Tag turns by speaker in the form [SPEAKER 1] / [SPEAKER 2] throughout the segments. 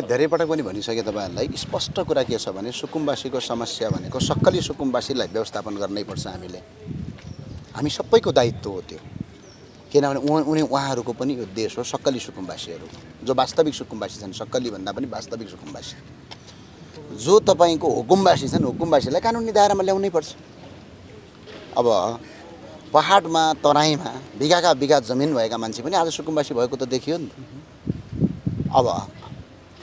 [SPEAKER 1] धेरै पटक पनि भनिसके तपाईहरुलाई स्पष्ट कुरा के छ भने सुकुम्बासीको समस्या भनेको सक्कली सुकुम्बासीलाई व्यवस्थापन गर्नै पर्छ हामी सबैको दायित्व हो त्यो किनभने उहाँहरूको पनि यो देश हो सक्कली सुकुम्बासीहरू जो वास्तविक सुकुम्बासी छन् सक्कली भन्दा पनि वास्तविक सुकुम्बासी जो तपाईको हुकुमबासी छन् हुकुमबासीलाई कानुनी दायरामा ल्याउनै पर्छ। अब पहाडमा तराईमा बिघाका बिघा जमिन भएका मान्छे पनि आज सुकुम्बासी भएको त देखियो नि। अब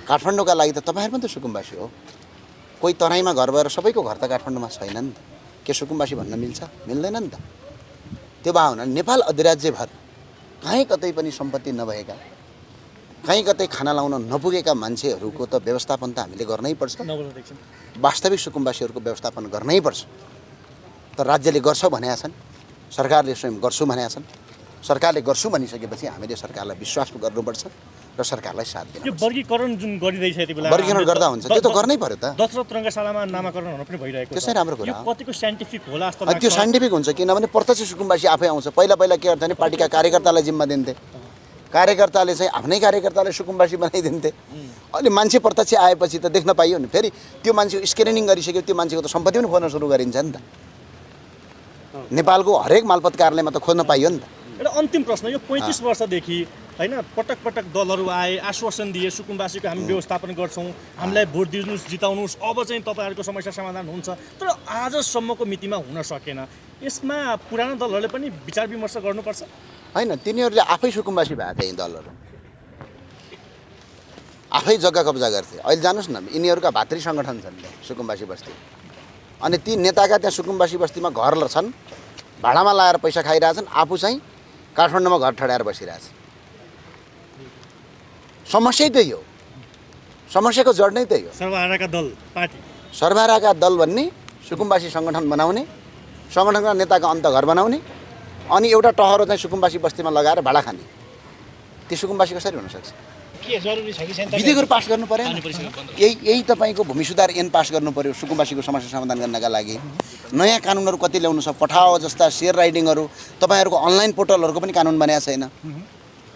[SPEAKER 1] काठमाडौँका लागि त तपाईहरु पनि त सुकुम्बासी हो। कोही तराईमा घर भएर सबैको घर त काठमाडौँमा छैन नि। के सुकुम्बासी भन्न मिल्छ? मिल्दैन नि त। त्यो भावना नेपाल अधिराज्यभर कहीँ कतै पनि सम्पत्ति नभएका कहीँ कतै खाना लाउन नपुगेका मान्छेहरूको त व्यवस्थापन त हामीले गर्नै पर्छ। वास्तविक सुकुम्बासीहरूको व्यवस्थापन गर्नै पर्छ। तर राज्यले गर्छ भनेका छन्, सरकारले स्वयं गर्छु भनेका छन्। सरकारले गर्छु भनिसकेपछि हामीले सरकारलाई विश्वास गर्नुपर्छ र सरकारलाई साथ दिनुपर्छ।
[SPEAKER 2] यो वर्गीकरण जुन गरिरहेछ यति बेला
[SPEAKER 1] वर्गीकरण गर्दा हुन्छ त्यो त गर्नै पर्यो त।
[SPEAKER 2] दशरथ रङ्गशालामा नामाकरण हुन पनि भइरहेको छ।
[SPEAKER 1] त्यसै राम्रो कुरा
[SPEAKER 2] यो कतिको साइन्टिफिक होला जस्तो लाग्छ?
[SPEAKER 1] त्यो साइन्टिफिक हुन्छ किनभने प्रत्यक्ष सुकुम्बासी आफै आउँछ। पहिला के गर्थे भने पार्टीका कार्यकर्तालाई जिम्मा दिन्थे। कार्यकर्ताले चाहिँ आफ्नै कार्यकर्तालाई सुकुम्बासी बनाइदिन्थे। अहिले मान्छे प्रत्यक्ष आएपछि त देख्न पाइयो नि। फेरि त्यो मान्छेको स्क्रिनिङ गरिसक्यो त्यो मान्छेको त सम्पत्ति पनि खोज्न सुरु गरिन्छ नि त। नेपालको हरेक मालपत कार्यालयमा त खोज्न पाइयो नि त।
[SPEAKER 2] एउटा अन्तिम प्रश्न, यो 35 वर्षदेखि हैन पटक पटक दलहरू आए, आश्वासन दिए सुकुम्बासीको हामी व्यवस्थापन गर्छौं, हामीलाई भोट दिनुस्, जिताउनुस्, अब चाहिँ तपाईहरुको समस्या समाधान हुन्छ, तर आजसम्मको मितिमा हुन सकेन। यसमा पुरानो दलहरूले पनि विचार विमर्श गर्नुपर्छ।
[SPEAKER 1] हैन, तिनीहरूले आफै सुकुम्बासी भए थिए। दलहरू आफै जग्गा कब्जा गर्थे। अहिले जानुस् न, यिनीहरूका भातृ संगठन छन् सुकुम्बासी बस्ती। अनि ती नेताका त्यहाँ सुकुम्बासी बस्तीमा घर छन्, भाडामा लाएर पैसा खाइरहेछन्, आफू चाहिँ काठमाडौँमा घर ठडाएर बसिरहेछ। समस्या त्यही हो। समस्याको जड नै त्यही हो।
[SPEAKER 2] सर्वहाराका दल पार्टी,
[SPEAKER 1] सर्वहाराका दल भन्ने, सुकुम्बासी संगठन बनाउने, संगठनका नेताका अन्त घर बनाउने, अनि एउटा टहरो चाहिँ सुकुम्बासी बस्तीमा लगाएर भाडा खाने। त्यो सुकुम्बासी कसरी हुन सक्छ?
[SPEAKER 2] के जरुरी छ कि छैन?
[SPEAKER 1] विधेयकहरु पास गर्नु पर्यो। यही तपाईको भूमि सुधार ऐन पास गर्नु पर्यो सुकुम्बासीको समस्या समाधान गर्नका लागि। नयाँ कानुनहरु कति ल्याउनु छ? पठाओ जस्ता शेयर राइडिङहरु, तपाईहरुको अनलाइन पोर्टलहरुको पनि कानुन बनाएको छैन।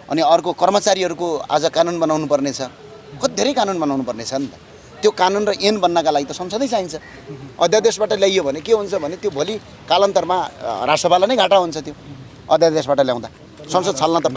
[SPEAKER 1] अनि अर्को कर्मचारीहरुको आज कानुन बनाउनु पर्ने छ। कति धेरै कानुन बनाउनु पर्ने छ नि त। त्यो कानुन र ऐन बन्नका लागि त संसदै चाहिन्छ। अध्यादेशबाट ल्याइयो भने के हुन्छ भने त्यो भोलि कालान्तरमा राष्ट्रसभालाई नै घाटा हुन्छ। त्यो अध्यादेशबाट ल्याउँदा संसद छल्न त